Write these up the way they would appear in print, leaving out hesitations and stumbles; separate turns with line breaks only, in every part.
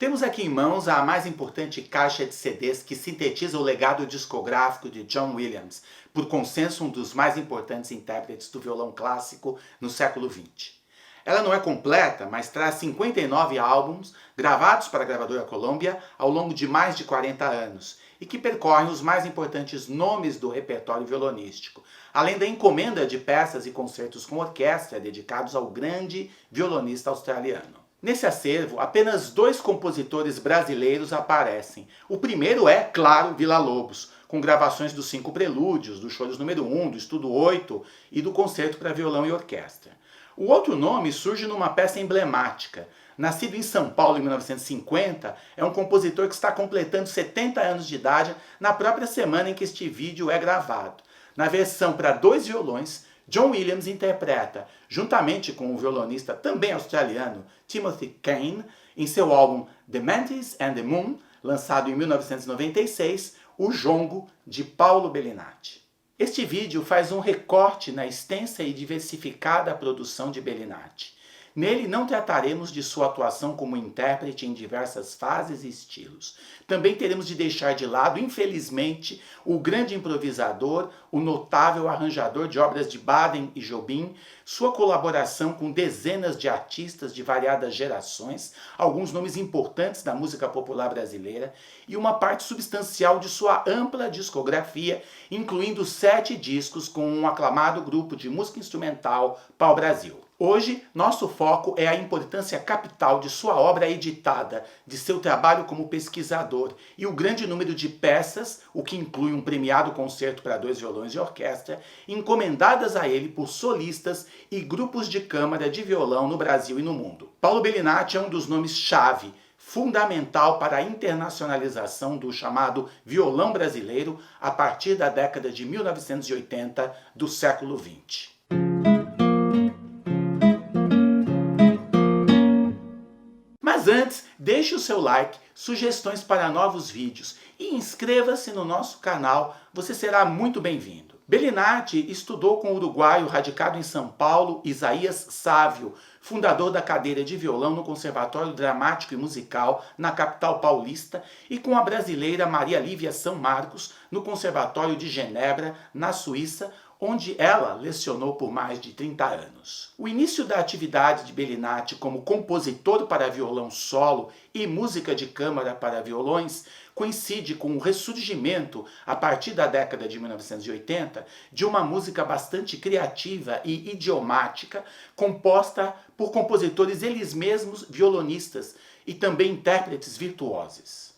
Temos aqui em mãos a mais importante caixa de CDs que sintetiza o legado discográfico de John Williams, por consenso um dos mais importantes intérpretes do violão clássico no século XX. Ela não é completa, mas traz 59 álbuns gravados para a gravadora Columbia ao longo de mais de 40 anos e que percorrem os mais importantes nomes do repertório violonístico, além da encomenda de peças e concertos com orquestra dedicados ao grande violonista australiano. Nesse acervo, apenas 2 compositores brasileiros aparecem. O primeiro é, claro, Villa-Lobos, com gravações dos 5 prelúdios, do Choros número 1, do Estudo 8 e do Concerto para Violão e Orquestra. O outro nome surge numa peça emblemática. Nascido em São Paulo em 1950, é um compositor que está completando 70 anos de idade na própria semana em que este vídeo é gravado. Na versão para 2 violões, John Williams interpreta, juntamente com o violonista também australiano Timothy Kane, em seu álbum The Mantis and the Moon, lançado em 1996, o jongo de Paulo Bellinati. Este vídeo faz um recorte na extensa e diversificada produção de Bellinati. Nele não trataremos de sua atuação como intérprete em diversas fases e estilos. Também teremos de deixar de lado, infelizmente, o grande improvisador, o notável arranjador de obras de Baden e Jobim, sua colaboração com dezenas de artistas de variadas gerações, alguns nomes importantes da música popular brasileira e uma parte substancial de sua ampla discografia, incluindo 7 discos com um aclamado grupo de música instrumental pau-brasil. Hoje, nosso foco é a importância capital de sua obra editada, de seu trabalho como pesquisador e o grande número de peças, o que inclui um premiado concerto para 2 violões e orquestra, encomendadas a ele por solistas e grupos de câmara de violão no Brasil e no mundo. Paulo Bellinati é um dos nomes-chave, fundamental para a internacionalização do chamado violão brasileiro a partir da década de 1980 do século XX. Mas antes, deixe o seu like, sugestões para novos vídeos e inscreva-se no nosso canal, você será muito bem-vindo. Bellinati estudou com o uruguaio radicado em São Paulo, Isaías Sávio, fundador da cadeira de violão no Conservatório Dramático e Musical na capital paulista, e com a brasileira Maria Lívia São Marcos no Conservatório de Genebra, na Suíça, onde ela lecionou por mais de 30 anos. O início da atividade de Bellinati como compositor para violão solo e música de câmara para violões coincide com o ressurgimento, a partir da década de 1980, de uma música bastante criativa e idiomática, composta por compositores eles mesmos violonistas e também intérpretes virtuosos.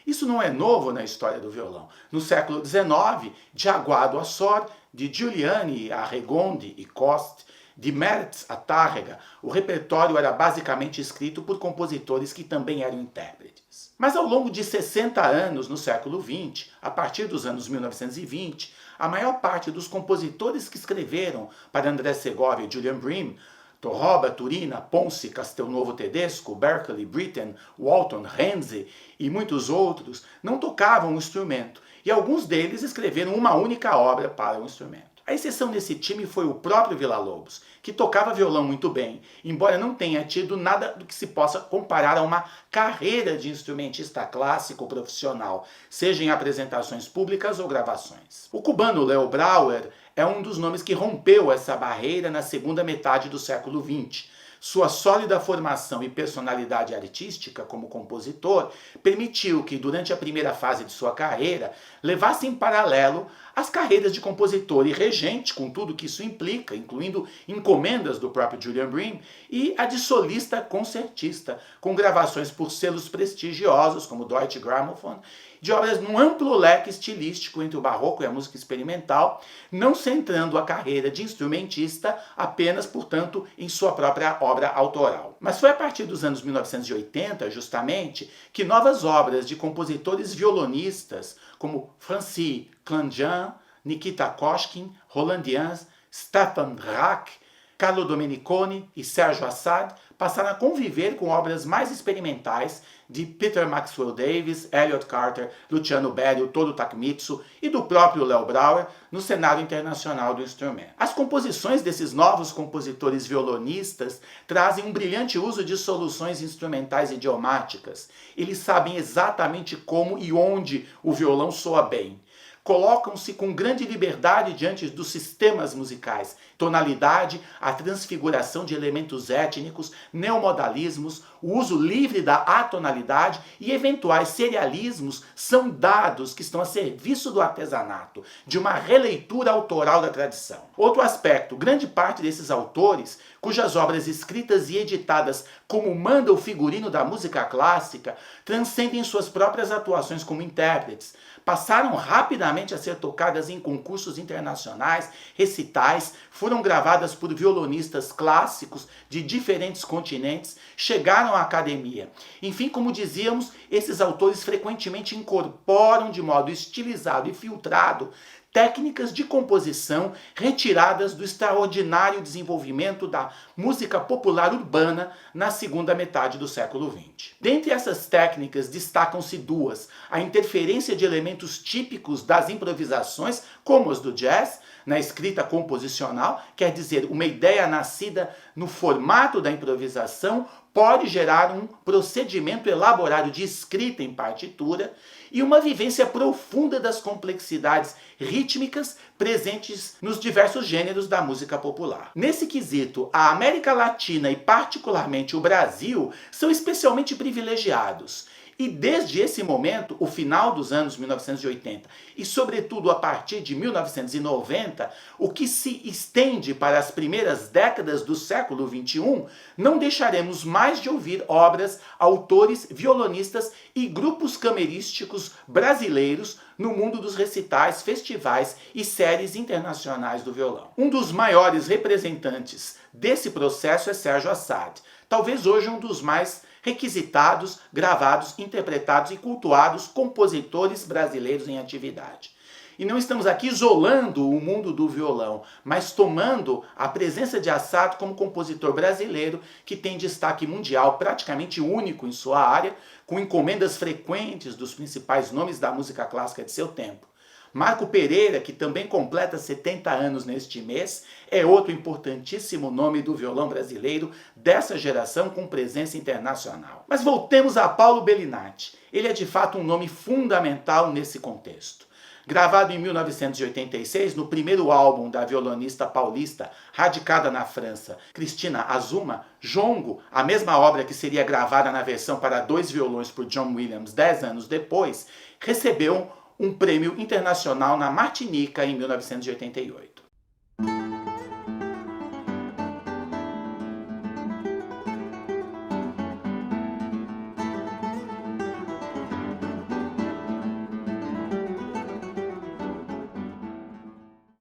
Isso não é novo na história do violão. No século XIX, de Aguado a Sor, de Giuliani a Regonde e Coste, de Mertz a Tárrega, o repertório era basicamente escrito por compositores que também eram intérpretes. Mas ao longo de 60 anos no século XX, a partir dos anos 1920, a maior parte dos compositores que escreveram para André Segovia e Julian Bream, Torroba, Turina, Ponce, Castelnuovo Tedesco, Berkeley, Britten, Walton, Renzi e muitos outros não tocavam o instrumento, e alguns deles escreveram uma única obra para o instrumento. A exceção nesse time foi o próprio Villa-Lobos, que tocava violão muito bem, embora não tenha tido nada do que se possa comparar a uma carreira de instrumentista clássico profissional, seja em apresentações públicas ou gravações. O cubano Leo Brouwer é um dos nomes que rompeu essa barreira na segunda metade do século XX. Sua sólida formação e personalidade artística como compositor permitiu que, durante a primeira fase de sua carreira, levasse em paralelo as carreiras de compositor e regente, com tudo que isso implica, incluindo encomendas do próprio Julian Bream, e a de solista concertista, com gravações por selos prestigiosos como Deutsche Grammophon, de obras num amplo leque estilístico entre o barroco e a música experimental, não centrando a carreira de instrumentista apenas, portanto, em sua própria obra autoral. Mas foi a partir dos anos 1980, justamente, que novas obras de compositores violonistas como Francis Clangean, Nikita Koshkin, Roland Jans, Stefan Rack, Carlo Domeniconi e Sérgio Assad passaram a conviver com obras mais experimentais de Peter Maxwell Davies, Elliott Carter, Luciano Berio, Toru Takemitsu e do próprio Léo Brauer no cenário internacional do instrumento. As composições desses novos compositores violonistas trazem um brilhante uso de soluções instrumentais idiomáticas. Eles sabem exatamente como e onde o violão soa bem. Colocam-se com grande liberdade diante dos sistemas musicais, tonalidade, a transfiguração de elementos étnicos, neomodalismos, o uso livre da atonalidade e eventuais serialismos são dados que estão a serviço do artesanato, de uma releitura autoral da tradição. Outro aspecto, grande parte desses autores, cujas obras escritas e editadas como manda o figurino da música clássica, transcendem suas próprias atuações como intérpretes, passaram rapidamente a ser tocadas em concursos internacionais, recitais, foram gravadas por violonistas clássicos de diferentes continentes, chegaram à academia. Enfim, como dizíamos, esses autores frequentemente incorporam de modo estilizado e filtrado técnicas de composição retiradas do extraordinário desenvolvimento da música popular urbana na segunda metade do século XX. Dentre essas técnicas destacam-se duas: a interferência de elementos típicos das improvisações, como as do jazz, na escrita composicional, quer dizer, uma ideia nascida no formato da improvisação pode gerar um procedimento elaborado de escrita em partitura, e uma vivência profunda das complexidades rítmicas presentes nos diversos gêneros da música popular. Nesse quesito, a América Latina e particularmente o Brasil são especialmente privilegiados. E desde esse momento, o final dos anos 1980 e sobretudo a partir de 1990, o que se estende para as primeiras décadas do século XXI, não deixaremos mais de ouvir obras, autores, violonistas e grupos camerísticos brasileiros no mundo dos recitais, festivais e séries internacionais do violão. Um dos maiores representantes desse processo é Sérgio Assad, talvez hoje um dos mais requisitados, gravados, interpretados e cultuados compositores brasileiros em atividade. E não estamos aqui isolando o mundo do violão, mas tomando a presença de Assad como compositor brasileiro que tem destaque mundial praticamente único em sua área, com encomendas frequentes dos principais nomes da música clássica de seu tempo. Marco Pereira, que também completa 70 anos neste mês, é outro importantíssimo nome do violão brasileiro dessa geração com presença internacional. Mas voltemos a Paulo Bellinati. Ele é de fato um nome fundamental nesse contexto. Gravado em 1986, no primeiro álbum da violonista paulista radicada na França, Cristina Azuma, Jongo, a mesma obra que seria gravada na versão para 2 violões por John Williams 10 anos depois, recebeu um prêmio internacional na Martinica em 1988.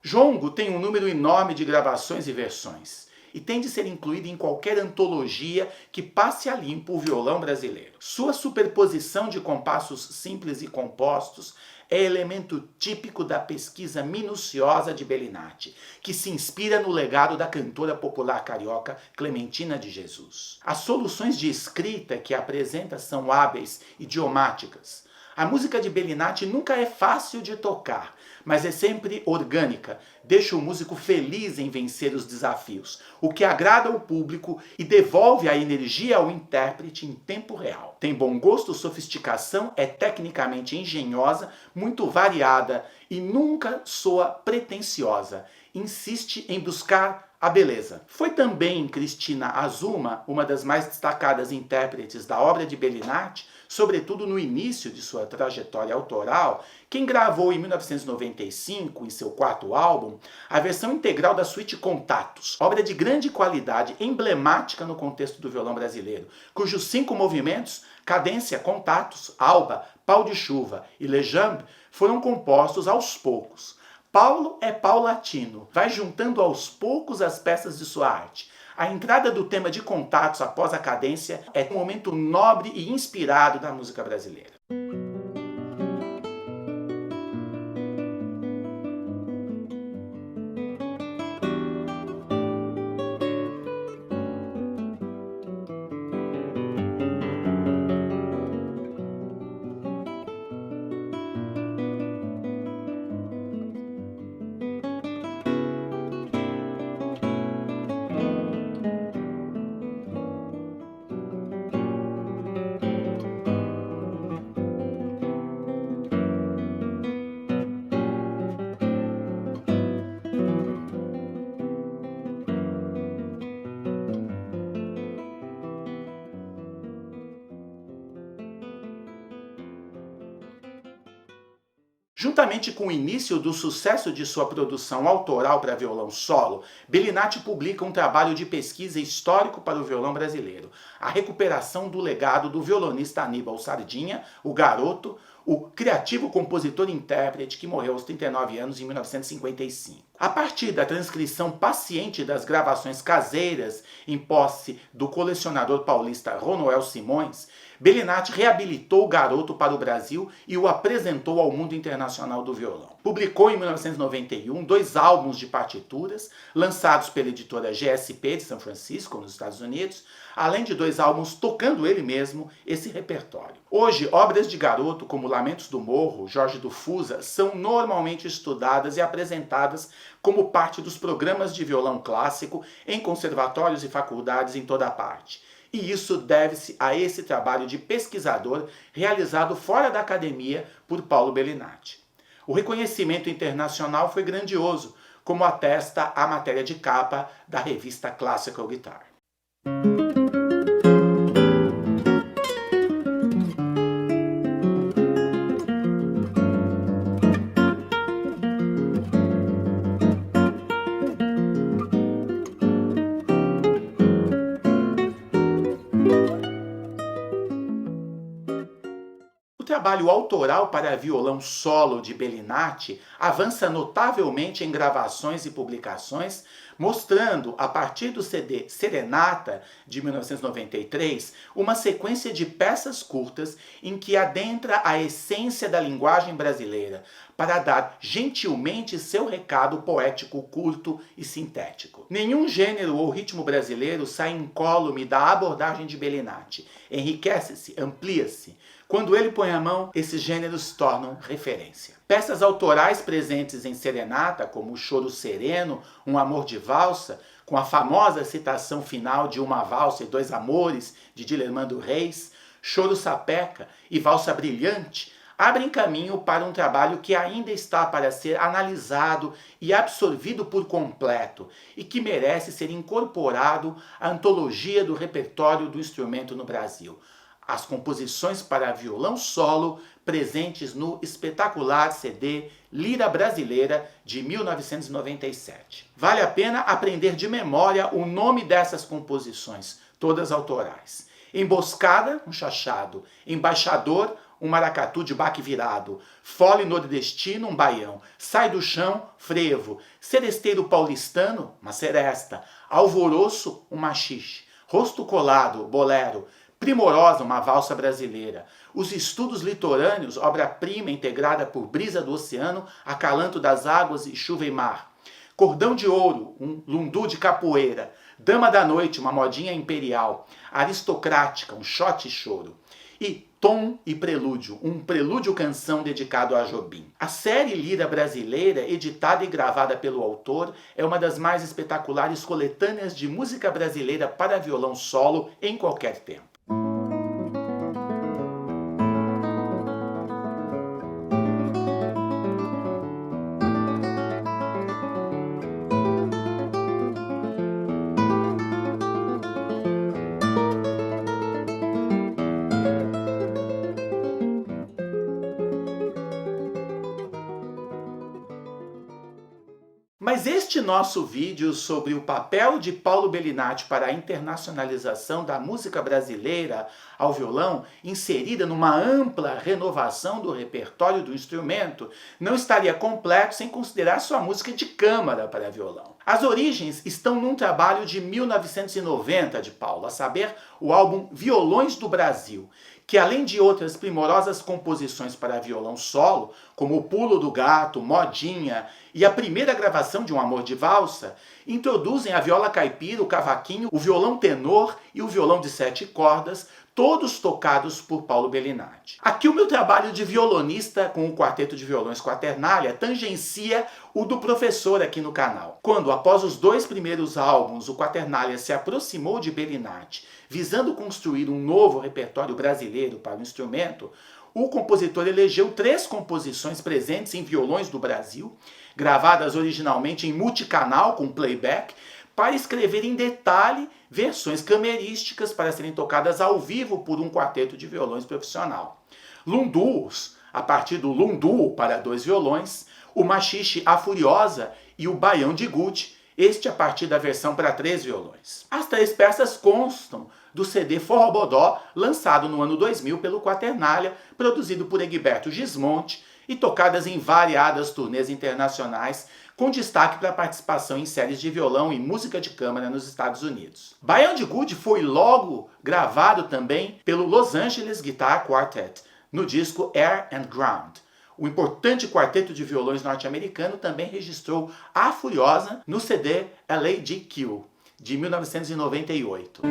Jongo tem um número enorme de gravações e versões e tem de ser incluído em qualquer antologia que passe a limpo o violão brasileiro. Sua superposição de compassos simples e compostos é elemento típico da pesquisa minuciosa de Bellinati, que se inspira no legado da cantora popular carioca Clementina de Jesus. As soluções de escrita que apresenta são hábeis, idiomáticas. A música de Bellinati nunca é fácil de tocar, mas é sempre orgânica, deixa o músico feliz em vencer os desafios, o que agrada o público e devolve a energia ao intérprete em tempo real. Tem bom gosto, sofisticação, é tecnicamente engenhosa, muito variada e nunca soa pretensiosa. Insiste em buscar a beleza. Foi também Cristina Azuma, uma das mais destacadas intérpretes da obra de Bellinati, sobretudo no início de sua trajetória autoral, quem gravou em 1995, em seu quarto álbum, a versão integral da suíte Contatos, obra de grande qualidade, emblemática no contexto do violão brasileiro, cujos 5 movimentos, cadência, contatos, alba, pau de chuva e lejambe, foram compostos aos poucos. Paulo é paulatino, vai juntando aos poucos as peças de sua arte. A entrada do tema de contatos após a cadência é um momento nobre e inspirado da música brasileira. Juntamente com o início do sucesso de sua produção autoral para violão solo, Bellinati publica um trabalho de pesquisa histórico para o violão brasileiro, a recuperação do legado do violonista Aníbal Sardinha, o Garoto, o criativo compositor e intérprete que morreu aos 39 anos em 1955. A partir da transcrição paciente das gravações caseiras em posse do colecionador paulista Ronoel Simões, Bellinati reabilitou o Garoto para o Brasil e o apresentou ao mundo internacional do violão. Publicou em 1991 2 álbuns de partituras, lançados pela editora GSP de São Francisco, nos Estados Unidos, além de 2 álbuns tocando ele mesmo esse repertório. Hoje, obras de Garoto como Lamentos do Morro, Jorge do Fusa, são normalmente estudadas e apresentadas como parte dos programas de violão clássico em conservatórios e faculdades em toda a parte. E isso deve-se a esse trabalho de pesquisador realizado fora da academia por Paulo Bellinati. O reconhecimento internacional foi grandioso, como atesta a matéria de capa da revista Classical Guitar. O trabalho autoral para violão solo de Bellinati avança notavelmente em gravações e publicações, mostrando, a partir do CD Serenata, de 1993, uma sequência de peças curtas em que adentra a essência da linguagem brasileira, para dar gentilmente seu recado poético curto e sintético. Nenhum gênero ou ritmo brasileiro sai incólume da abordagem de Bellinati. Enriquece-se, amplia-se. Quando ele põe a mão, esses gêneros se tornam referência. Peças autorais presentes em Serenata, como o Choro Sereno, Um Amor de Valsa, com a famosa citação final de Uma Valsa e Dois Amores, de Dilermando Reis, Choro Sapeca e Valsa Brilhante, abrem caminho para um trabalho que ainda está para ser analisado e absorvido por completo e que merece ser incorporado à antologia do repertório do instrumento no Brasil. As composições para violão solo presentes no espetacular CD Lira Brasileira de 1997. Vale a pena aprender de memória o nome dessas composições, todas autorais. Emboscada, um chachado. Embaixador, um maracatu de baque virado. Fole nordestino, um baião. Sai do chão, frevo. Seresteiro paulistano, uma seresta. Alvoroço, um machixe. Rosto colado, bolero. Primorosa, uma valsa brasileira. Os estudos litorâneos, obra-prima integrada por brisa do oceano, acalanto das águas e chuva e mar. Cordão de ouro, um lundu de capoeira. Dama da noite, uma modinha imperial. Aristocrática, um shot e choro. E tom e prelúdio, um prelúdio-canção dedicado a Jobim. A série Lira Brasileira, editada e gravada pelo autor, é uma das mais espetaculares coletâneas de música brasileira para violão solo em qualquer tempo. Mas este nosso vídeo sobre o papel de Paulo Bellinati para a internacionalização da música brasileira ao violão, inserida numa ampla renovação do repertório do instrumento, não estaria completo sem considerar sua música de câmara para violão. As origens estão num trabalho de 1990 de Paulo, a saber, o álbum Violões do Brasil, que além de outras primorosas composições para violão solo, como O Pulo do Gato, Modinha e a primeira gravação de Um Amor de Valsa, introduzem a viola caipira, o cavaquinho, o violão tenor e o violão de 7 cordas, todos tocados por Paulo Bellinati. Aqui o meu trabalho de violonista com o quarteto de violões Quaternália tangencia o do professor aqui no canal. Quando, após os 2 primeiros álbuns, o Quaternália se aproximou de Bellinati, visando construir um novo repertório brasileiro para o instrumento, o compositor elegeu 3 composições presentes em violões do Brasil, gravadas originalmente em multicanal com playback, para escrever em detalhe versões camerísticas para serem tocadas ao vivo por um quarteto de violões profissional. Lundus, a partir do Lundu para 2 violões, o Machixe A Furiosa e o Baião de Gucci, este a partir da versão para 3 violões. As 3 peças constam do CD Forrobodó, lançado no ano 2000 pelo Quaternália, produzido por Egberto Gismonti e tocadas em variadas turnês internacionais, com destaque para a participação em séries de violão e música de câmara nos Estados Unidos. Baião de Gucci foi logo gravado também pelo Los Angeles Guitar Quartet, no disco Air and Ground. O importante quarteto de violões norte-americano também registrou A Furiosa no CD LAGQ, de 1998.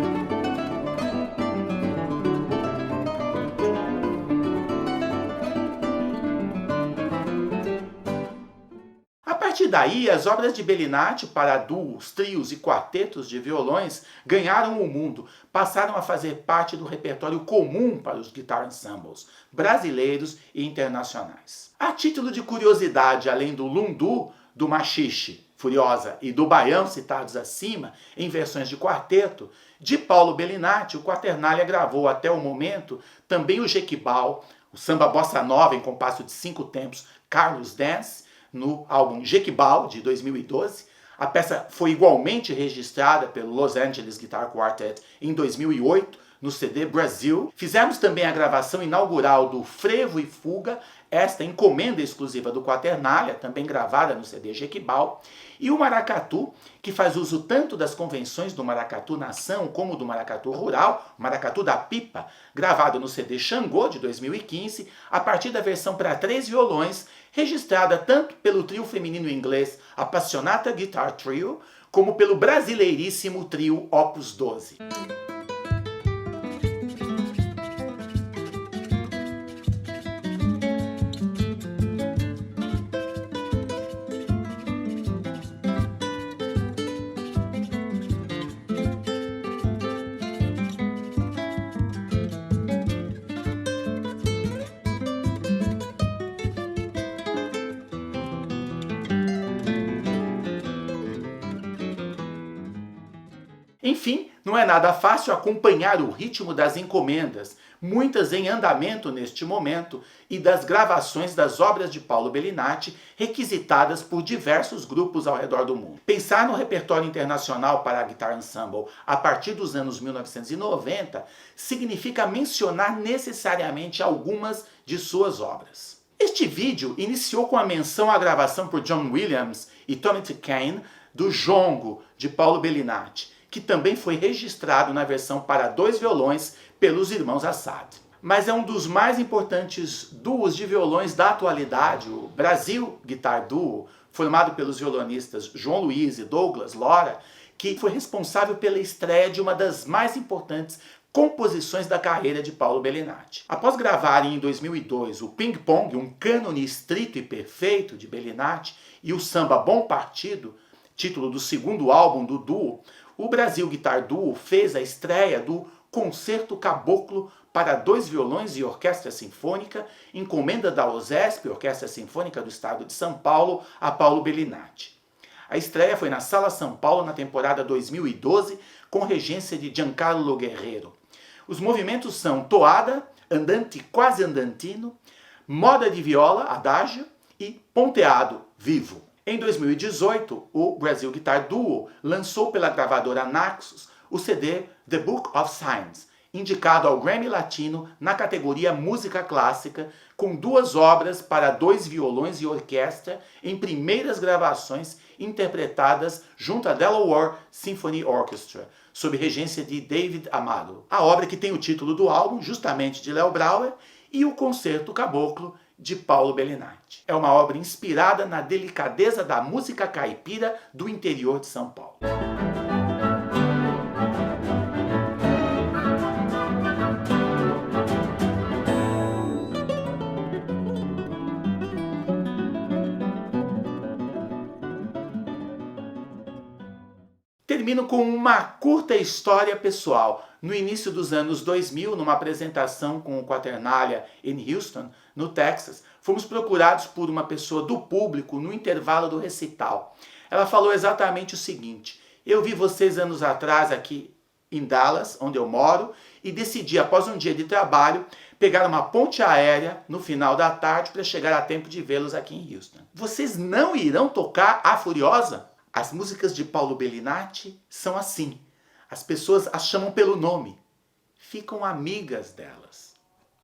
A partir daí, as obras de Bellinati para duos, trios e quartetos de violões ganharam o mundo, passaram a fazer parte do repertório comum para os guitar ensembles brasileiros e internacionais. A título de curiosidade, além do Lundu, do Machixe, Furiosa e do Baião citados acima, em versões de quarteto, de Paulo Bellinati, o Quaternália gravou até o momento também o Jequibal, o samba bossa nova em compasso de 5 tempos, Carlos Dance, no álbum Jequibal, de 2012. A peça foi igualmente registrada pelo Los Angeles Guitar Quartet em 2008, no CD Brasil. Fizemos também a gravação inaugural do Frevo e Fuga, esta encomenda exclusiva do Quaternália, também gravada no CD Jequibal, e o maracatu, que faz uso tanto das convenções do maracatu nação como do maracatu rural, o maracatu da pipa, gravado no CD Xangô, de 2015, a partir da versão para 3 violões, registrada tanto pelo trio feminino inglês Appassionata Guitar Trio, como pelo brasileiríssimo trio Opus 12. Enfim, não é nada fácil acompanhar o ritmo das encomendas, muitas em andamento neste momento, e das gravações das obras de Paulo Bellinati, requisitadas por diversos grupos ao redor do mundo. Pensar no repertório internacional para a Guitar Ensemble a partir dos anos 1990 significa mencionar necessariamente algumas de suas obras. Este vídeo iniciou com a menção à gravação por John Williams e Tommy T. Kane do Jongo, de Paulo Bellinati, que também foi registrado na versão para 2 violões pelos irmãos Assad. Mas é um dos mais importantes duos de violões da atualidade, o Brasil Guitar Duo, formado pelos violonistas João Luiz e Douglas Lora, que foi responsável pela estreia de uma das mais importantes composições da carreira de Paulo Bellinati. Após gravarem em 2002 o Ping Pong, um cânone estrito e perfeito de Bellinati, e o Samba Bom Partido, título do segundo álbum do duo, o Brasil Guitar Duo fez a estreia do Concerto Caboclo para 2 violões e orquestra sinfônica, encomenda da OSESP, Orquestra Sinfônica do Estado de São Paulo, a Paulo Bellinati. A estreia foi na Sala São Paulo na temporada 2012, com regência de Giancarlo Guerreiro. Os movimentos são toada, andante quase andantino, moda de viola, adágio, e ponteado, vivo. Em 2018, o Brasil Guitar Duo lançou pela gravadora Naxos o CD The Book of Signs, indicado ao Grammy Latino na categoria Música Clássica, com 2 obras para 2 violões e orquestra em primeiras gravações interpretadas junto à Delaware Symphony Orchestra, sob regência de David Amado. A obra que tem o título do álbum, justamente de Léo Brauer, e o Concerto Caboclo, de Paulo Bellinati. É uma obra inspirada na delicadeza da música caipira do interior de São Paulo. Termino com uma curta história pessoal. No início dos anos 2000, numa apresentação com o Quaternália em Houston, no Texas, fomos procurados por uma pessoa do público no intervalo do recital. Ela falou exatamente o seguinte: eu vi vocês anos atrás aqui em Dallas, onde eu moro, e decidi, após um dia de trabalho, pegar uma ponte aérea no final da tarde para chegar a tempo de vê-los aqui em Houston. Vocês não irão tocar A Furiosa? As músicas de Paulo Bellinati são assim. As pessoas as chamam pelo nome. Ficam amigas delas.